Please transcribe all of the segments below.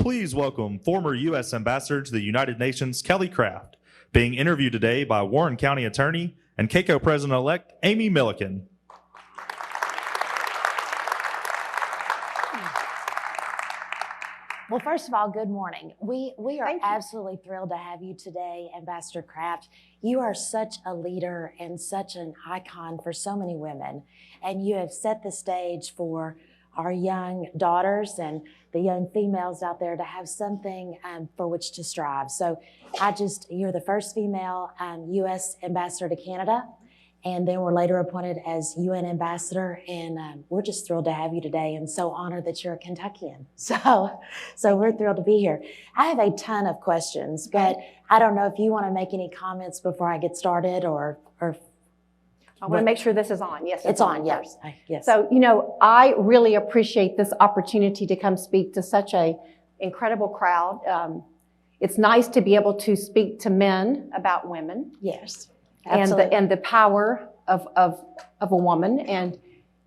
please welcome former U.S. Ambassador to the United Nations, Kelly Craft, being interviewed today by Warren County Attorney and KACo President-elect Amy Milliken. Well, first of all, good morning. We are absolutely thrilled to have you today, Ambassador Craft. You are such a leader and such an icon for so many women, and you have set the stage for our young daughters and the young females out there to have something for which to strive. So you're the first female U.S. Ambassador to Canada, and then were later appointed as UN Ambassador, and we're just thrilled to have you today and so honored that you're a Kentuckian. So we're thrilled to be here. I have a ton of questions, but I don't know if you want to make any comments before I get started or I want to make sure this is on. Yes, it's on. Yes. Yes. So, I really appreciate this opportunity to come speak to such a incredible crowd. It's nice to be able to speak to men about women. Yes. And the power of a woman. And,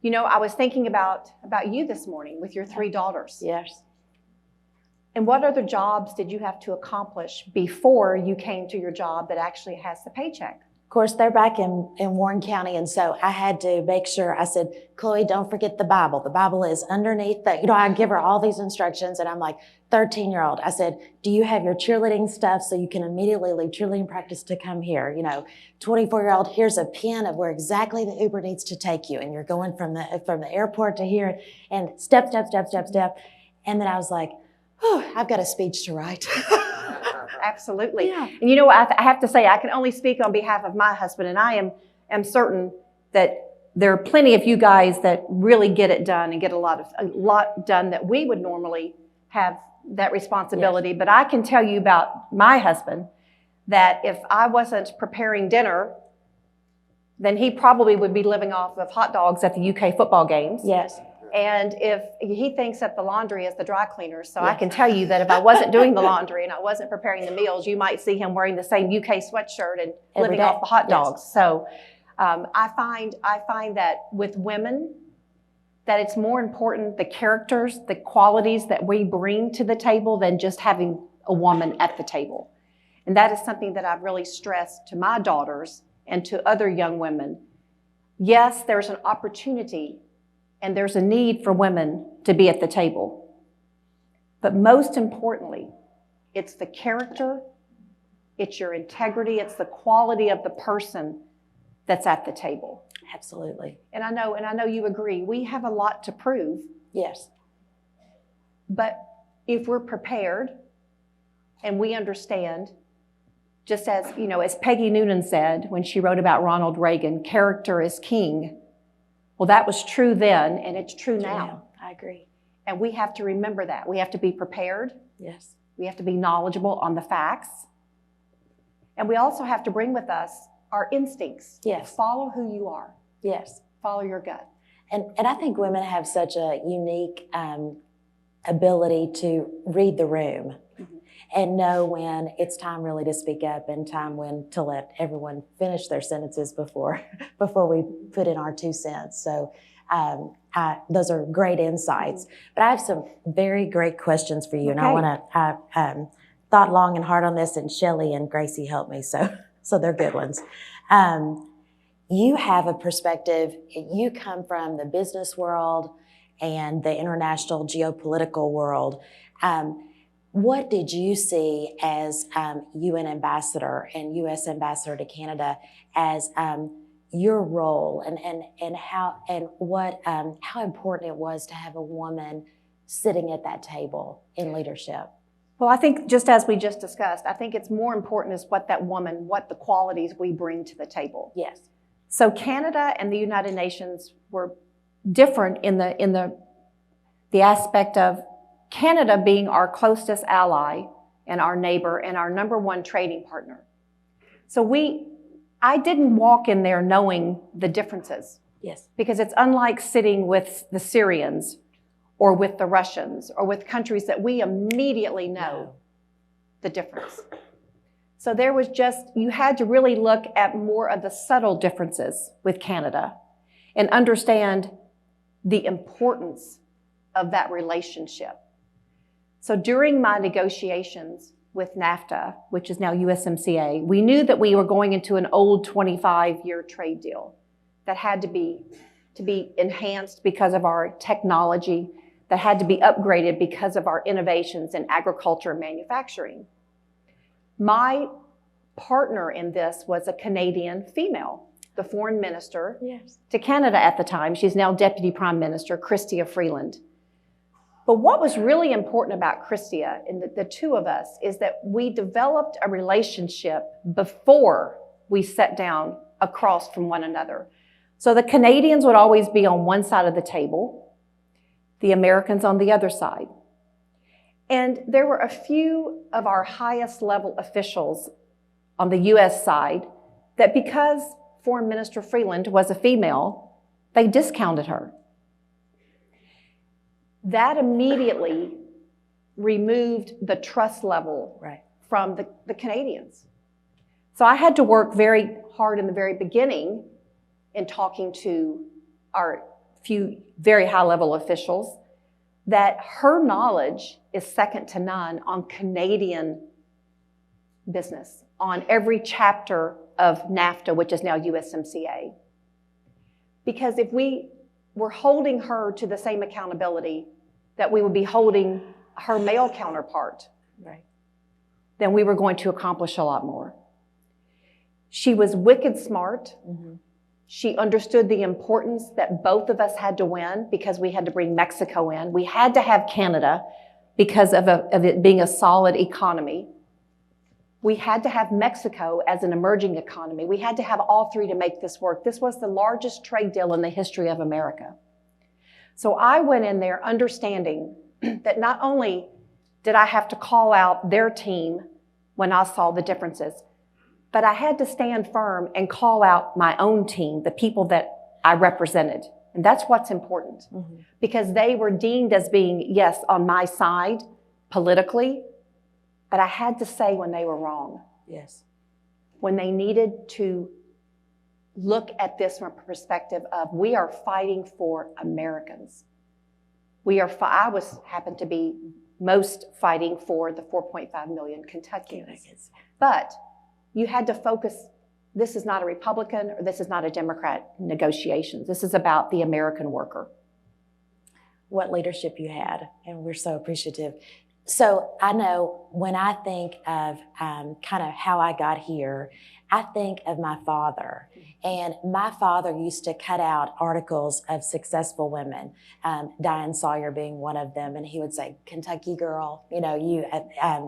I was thinking about you this morning with your 3 daughters. Yes. And what other jobs did you have to accomplish before you came to your job that actually has the paycheck? Of course, they're back in Warren County, and so I had to make sure. I said, Chloe, don't forget the Bible. The Bible is underneath the, I give her all these instructions, and I'm like, 13-year-old. I said, do you have your cheerleading stuff so you can immediately leave cheerleading practice to come here? 24-year-old, here's a pin of where exactly the Uber needs to take you, and you're going from the airport to here, and step. And then I was like, I've got a speech to write. Absolutely. Yeah. And I have to say, I can only speak on behalf of my husband, and I am certain that there are plenty of you guys that really get it done and get a lot done that we would normally have that responsibility. Yes. But I can tell you about my husband that if I wasn't preparing dinner, then he probably would be living off of hot dogs at the UK football games. Yes. And if he thinks that the laundry is the dry cleaner, so yes. I can tell you that if I wasn't doing the laundry and I wasn't preparing the meals, you might see him wearing the same UK sweatshirt and living off the hot dogs. Yes. So I find that with women, that it's more important the characters, the qualities that we bring to the table than just having a woman at the table. And that is something that I've really stressed to my daughters and to other young women. Yes, there's an opportunity and there's a need for women to be at the table. But most importantly, it's the character, it's your integrity, it's the quality of the person that's at the table. Absolutely. And I know you agree. We have a lot to prove. Yes. But if we're prepared and we understand, just as Peggy Noonan said when she wrote about Ronald Reagan, character is king. Well, that was true then, and it's true now. Yeah, I agree. And we have to remember that. We have to be prepared. Yes. We have to be knowledgeable on the facts. And we also have to bring with us our instincts. Yes. Follow who you are. Yes. Follow your gut. And I think women have such a unique ability to read the room. Mm-hmm. And know when it's time really to speak up and time when to let everyone finish their sentences before we put in our 2 cents. So those are great insights. But I have some very great questions for you. Okay. And I thought long and hard on this, and Shelley and Gracie helped me, so they're good ones. You have a perspective. You come from the business world and the international geopolitical world. What did you see as UN Ambassador and U.S. Ambassador to Canada as your role and how important it was to have a woman sitting at that table in leadership? Well, I think just as we just discussed, I think it's more important is what the qualities we bring to the table. Yes. So Canada and the United Nations were different in the aspect of Canada being our closest ally and our neighbor and our #1 trading partner. So I didn't walk in there knowing the differences. Yes. Because it's unlike sitting with the Syrians or with the Russians or with countries that we immediately know the difference. So you had to really look at more of the subtle differences with Canada and understand the importance of that relationship. So during my negotiations with NAFTA, which is now USMCA, we knew that we were going into an old 25-year trade deal that had to be enhanced because of our technology, that had to be upgraded because of our innovations in agriculture and manufacturing. My partner in this was a Canadian female, the foreign minister to Canada at the time. She's now Deputy Prime Minister, Chrystia Freeland. But what was really important about Chrystia and the two of us is that we developed a relationship before we sat down across from one another. So the Canadians would always be on one side of the table, the Americans on the other side. And there were a few of our highest level officials on the US side that because Foreign Minister Freeland was a female, they discounted her. That immediately removed the trust level from the Canadians. So I had to work very hard in the very beginning in talking to our few very high-level officials that her knowledge is second to none on Canadian business, on every chapter of NAFTA, which is now USMCA. Because if we were holding her to the same accountability that we would be holding her male counterpart, then we were going to accomplish a lot more. She was wicked smart. She understood the importance that both of us had to win because we had to bring Mexico in. We had to have Canada because of it being a solid economy. We had to have Mexico as an emerging economy. We had to have all three to make this work. This was the largest trade deal in the history of America. So I went in there understanding that not only did I have to call out their team when I saw the differences, but I had to stand firm and call out my own team, the people that I represented. And that's what's important because they were deemed as being, yes, on my side politically, but I had to say when they were wrong. When they needed to look at this from a perspective of we are fighting for Americans. I happened to be most fighting for the 4.5 million Kentuckians. But you had to focus, this is not a Republican or this is not a Democrat negotiations. This is about the American worker. What leadership you had, and we're so appreciative. So I know when I think of kind of how I got here, I think of my father. And my father used to cut out articles of successful women, Diane Sawyer being one of them. And he would say, Kentucky girl, you know, you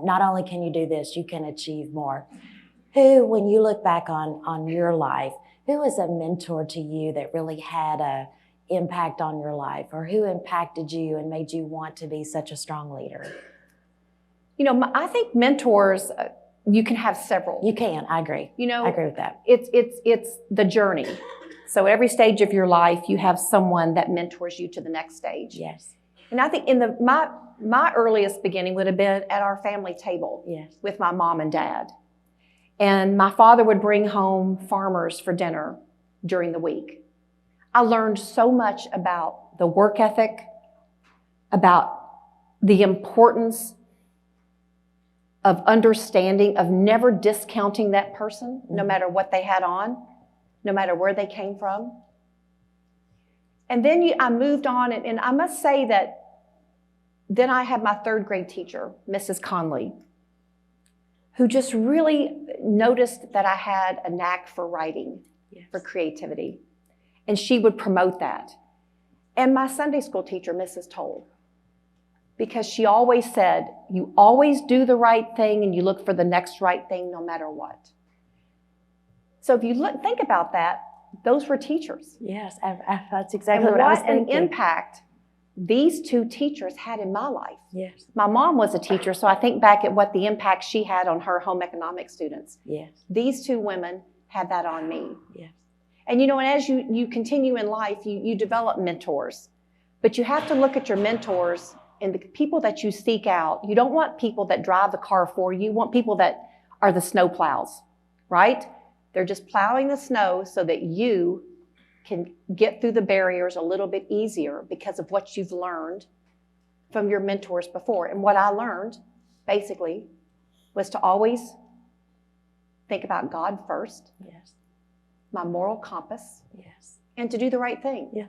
not only can you do this, you can achieve more. Who, when you look back on your life, who was a mentor to you that really had a impact on your life, or who impacted you and made you want to be such a strong leader? You know, I think mentors, you can have several. You can, I agree. You know, I agree with that. It's the journey. So every stage of your life, you have someone that mentors you to the next stage. Yes. And I think my earliest beginning would have been at our family table with my mom and dad. And my father would bring home farmers for dinner during the week. I learned so much about the work ethic, about the importance of understanding, of never discounting that person, no matter what they had on, no matter where they came from. And then I moved on, and I must say that then I had my third grade teacher, Mrs. Conley, who just really noticed that I had a knack for writing, for creativity. And she would promote that. And my Sunday school teacher, Mrs. Toll, because she always said, you always do the right thing and you look for the next right thing no matter what. So if you think about that, those were teachers. Yes, that's exactly what I was thinking. What an impact these two teachers had in my life. Yes. My mom was a teacher, so I think back at what the impact she had on her home economics students. Yes. These two women had that on me. Yes. And you know, and as you continue in life, you develop mentors. But you have to look at your mentors and the people that you seek out. You don't want people that drive the car for you. You want people that are the snow plows, right? They're just plowing the snow so that you can get through the barriers a little bit easier because of what you've learned from your mentors before. And what I learned, basically, was to always think about God first, Yes. my moral compass, Yes. and to do the right thing. Yeah.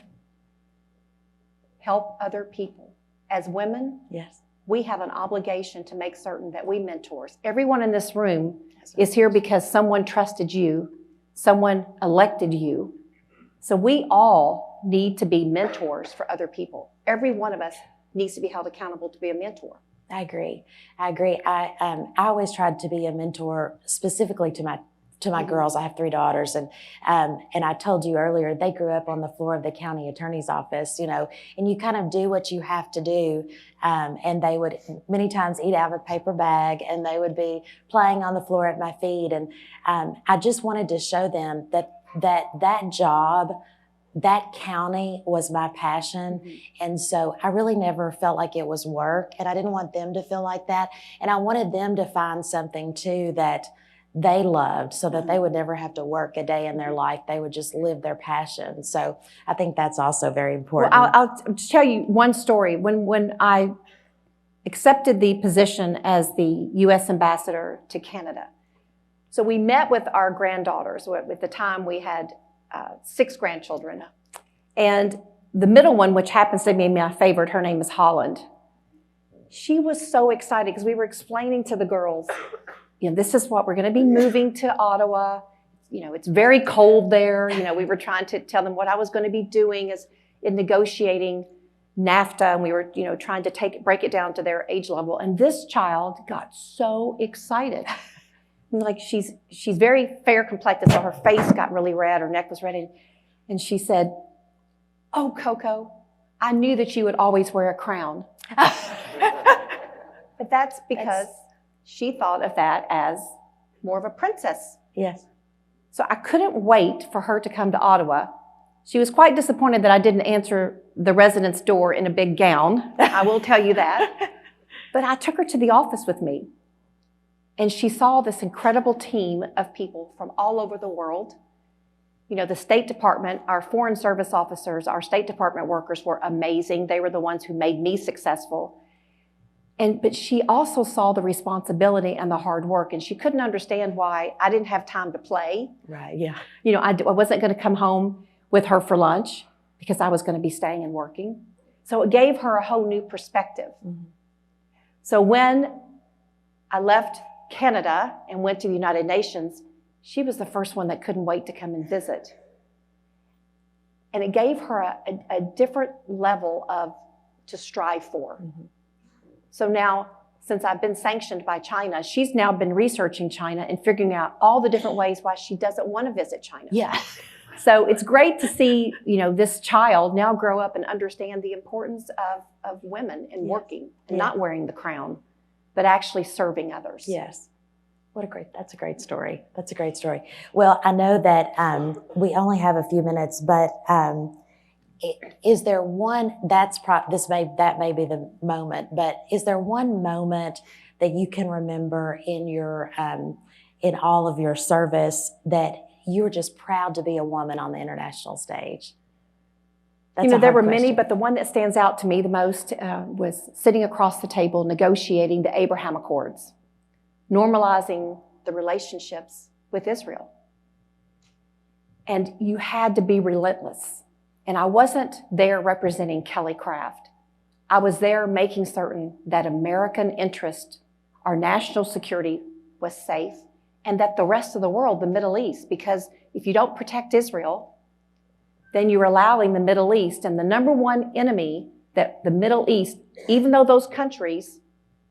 Help other people. As women, Yes. we have an obligation to make certain that we mentors. Everyone in this room is here because someone trusted you, someone elected you. So we all need to be mentors for other people. Every one of us needs to be held accountable to be a mentor. I agree. I always tried to be a mentor specifically to my girls. I have 3 daughters, and I told you earlier, they grew up on the floor of the county attorney's office, and you kind of do what you have to do. And they would many times eat out of a paper bag, and they would be playing on the floor at my feet. And I just wanted to show them that job, that county was my passion. Mm-hmm. And so I really never felt like it was work, and I didn't want them to feel like that. And I wanted them to find something too that they loved, so that they would never have to work a day in their life. They would just live their passion. So I think that's also very important. Well, I'll just tell you one story. When I accepted the position as the U.S. ambassador to Canada, so we met with our granddaughters. At the time, we had 6 grandchildren. And the middle one, which happens to be my favorite, her name is Holland. She was so excited because we were explaining to the girls, this is what we're going to be moving to Ottawa. It's very cold there. We were trying to tell them what I was going to be doing is in negotiating NAFTA, and we were, trying to break it down to their age level. And this child got so excited. Like she's very fair complected, so her face got really red, her neck was red, and she said, "Oh, KACo, I knew that you would always wear a crown." But that's because she thought of that as more of a princess. Yes. So I couldn't wait for her to come to Ottawa. She was quite disappointed that I didn't answer the residence door in a big gown. I will tell you that. But I took her to the office with me. And she saw this incredible team of people from all over the world. The State Department, our Foreign Service officers, our State Department workers were amazing. They were the ones who made me successful. But she also saw the responsibility and the hard work, and she couldn't understand why I didn't have time to play. Right, yeah. I wasn't going to come home with her for lunch because I was going to be staying and working. So it gave her a whole new perspective. Mm-hmm. So when I left Canada and went to the United Nations, she was the first one that couldn't wait to come and visit. And it gave her a different level to strive for. Mm-hmm. So now, since I've been sanctioned by China, she's now been researching China and figuring out all the different ways why she doesn't want to visit China. Yeah. So it's great to see, this child now grow up and understand the importance of women in working and not wearing the crown, but actually serving others. Yes. That's a great story. That's a great story. Well, I know that we only have a few minutes, but is there one, that may be the moment, but is there one moment that you can remember in in all of your service that you were just proud to be a woman on the international stage? There were many, but the one that stands out to me the most was sitting across the table negotiating the Abraham Accords, normalizing the relationships with Israel. And you had to be relentless. And I wasn't there representing Kelly Craft. I was there making certain that American interest, our national security, was safe, and that the rest of the world, the Middle East, because if you don't protect Israel, then you're allowing the Middle East, and the number one enemy that the Middle East, even though those countries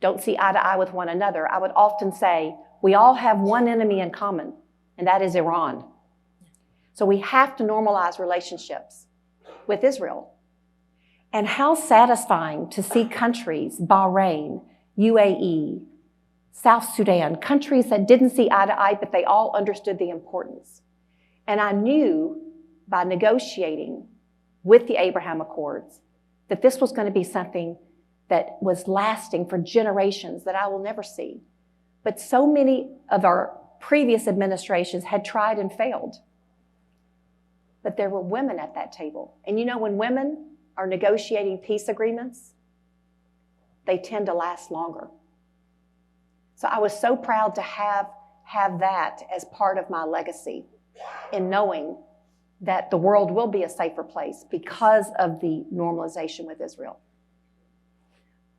don't see eye to eye with one another, I would often say, we all have one enemy in common, and that is Iran. So we have to normalize relationships with Israel. And how satisfying to see countries, Bahrain, UAE, South Sudan, countries that didn't see eye to eye, but they all understood the importance. And I knew by negotiating with the Abraham Accords that this was going to be something that was lasting for generations that I will never see. But so many of our previous administrations had tried and failed. But there were women at that table. And when women are negotiating peace agreements, they tend to last longer. So I was so proud to have that as part of my legacy, in knowing that the world will be a safer place because of the normalization with Israel.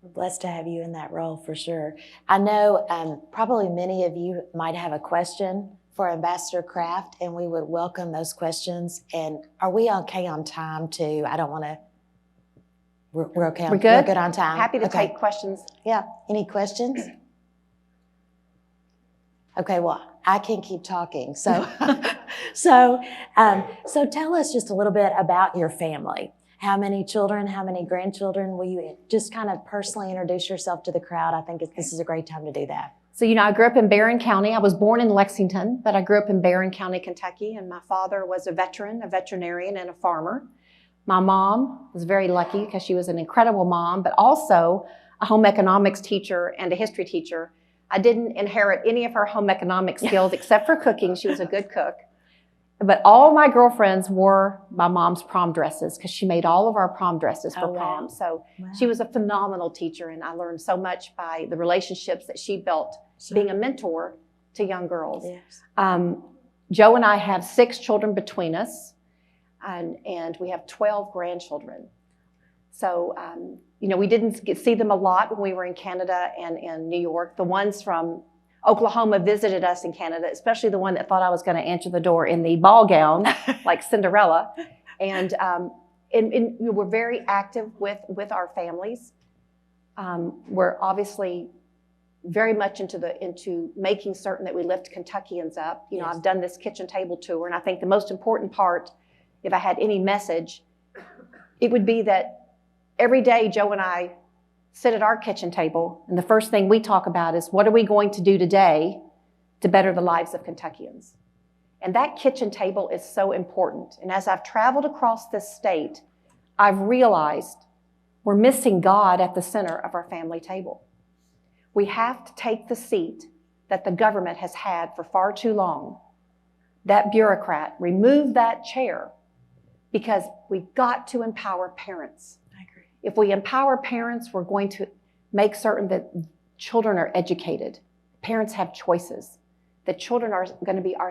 We're blessed to have you in that role for sure. I know probably many of you might have a question for Ambassador Kraft, and we would welcome those questions. And are we okay on time too? I don't want to. We're okay. We're good. We're good on time. Happy to Okay. take questions. Yeah. Any questions? Okay. Well, I can keep talking. So, so tell us just a little bit about your family. How many children? How many grandchildren? Will you just kind of personally introduce yourself to the crowd? I think this is a great time to do that. So, I grew up in Barron County. I was born in Lexington, but I grew up in Barron County, Kentucky, and my father was a veteran, a veterinarian, and a farmer. My mom was very lucky because she was an incredible mom, but also a home economics teacher and a history teacher. I didn't inherit any of her home economics skills except for cooking. She was a good cook. But all my girlfriends wore my mom's prom dresses because she made all of our prom dresses for prom. So she was a phenomenal teacher, and I learned so much by the relationships that she built, being a mentor to young girls. Yes. Joe and I have 6 children between us, and we have 12 grandchildren. So, we didn't see them a lot when we were in Canada and in New York. The ones from Oklahoma visited us in Canada, especially the one that thought I was going to answer the door in the ball gown, like Cinderella. And we're very active with our families. We're obviously very much into making certain that we lift Kentuckians up. Yes. I've done this kitchen table tour, and I think the most important part, if I had any message, it would be that every day Joe and I sit at our kitchen table, and the first thing we talk about is, what are we going to do today to better the lives of Kentuckians? And that kitchen table is so important. And as I've traveled across this state, I've realized we're missing God at the center of our family table. We have to take the seat that the government has had for far too long, that bureaucrat, remove that chair, because we've got to empower parents. I agree. If we empower parents, we're going to make certain that children are educated. Parents have choices. That children are going to be our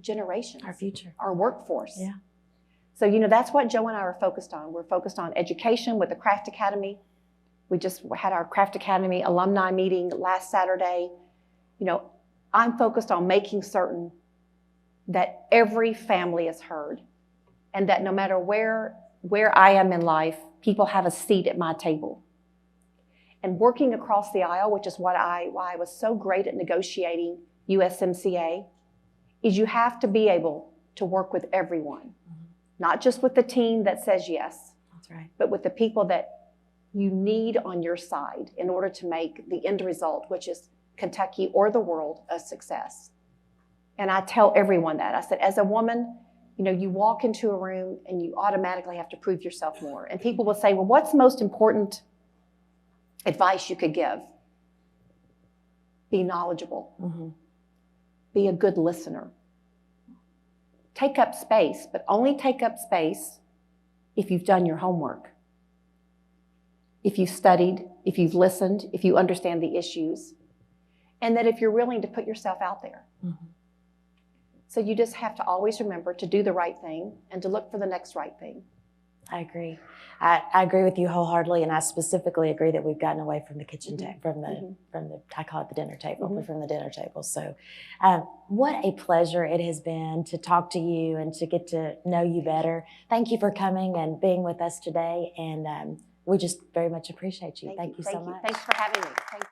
generation, our future, our workforce. Yeah. So, that's what Joe and I are focused on. We're focused on education with the Craft Academy. We just had our Craft Academy alumni meeting last Saturday. I'm focused on making certain that every family is heard, and that no matter where I am in life, people have a seat at my table. And working across the aisle, which is why I was so great at negotiating USMCA, is you have to be able to work with everyone, not just with the team that says yes, that's right, but with the people that you need on your side in order to make the end result, which is Kentucky or the world, a success. And I tell everyone that. I said, as a woman, you walk into a room and you automatically have to prove yourself more. And people will say, well, what's the most important advice you could give? Be knowledgeable. Mm-hmm. Be a good listener. Take up space, but only take up space if you've done your homework. If you've studied, if you've listened, if you understand the issues, and that if you're willing to put yourself out there. Mm-hmm. So you just have to always remember to do the right thing and to look for the next right thing. I agree. I agree with you wholeheartedly, and I specifically agree that we've gotten away from the kitchen table, from the I call it the dinner table, but from the dinner table. So, what a pleasure it has been to talk to you and to get to know you better. Thank you for coming and being with us today, and we just very much appreciate you. Thank you so much. Thanks for having me. Thank you.